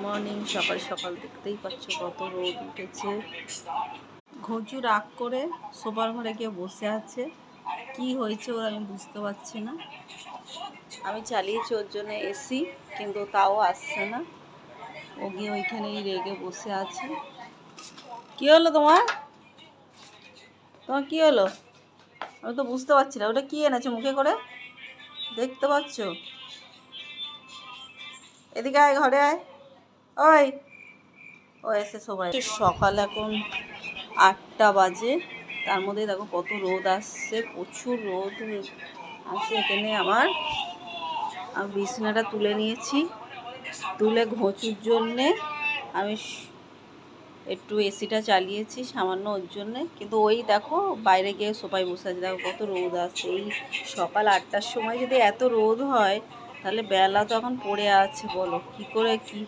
Morning. সকাল সকাল দেখতেই পাচ্ছ কত রোদ উঠেছে। ঘুঁচু রাগ করে সোফার ঘরে গিয়ে বসে আছে। কি হয়েছে ওর আমি বুঝতে পারছি না। আমি চালিয়েছি ওর জন্য এসি, কিন্তু তাও আসছে না। ও গিয়ে ওইখানেই রেগে বসে আছে। কি হলো তোমার? কি হলো? আমি তো বুঝতে পারছি না। ওটা কি এনেছো মুখে করে? দেখতে পাচ্ছ? এদিকে আয়, ঘরে আয়। ওই ও এসে সবাই। সকাল এখন 8টা বাজে, তার মধ্যে দেখো কত রোদ আসছে, প্রচুর রোদ আসছে। এখানে আমি বিছানাটা তুলে নিয়েছি, তুলে ঘুঁচুর জন্যে আমি একটু এসিটা চালিয়েছি সামান্য ওর জন্যে। কিন্তু ওই দেখো বাইরে গিয়ে সোফায় বসে আছে, দেখো কত রোদ আসছে। এই সকাল 8টার সময় যদি এত রোদ হয়, তাহলে বেলা তো এখন পড়ে আছে, বলো কি করে কি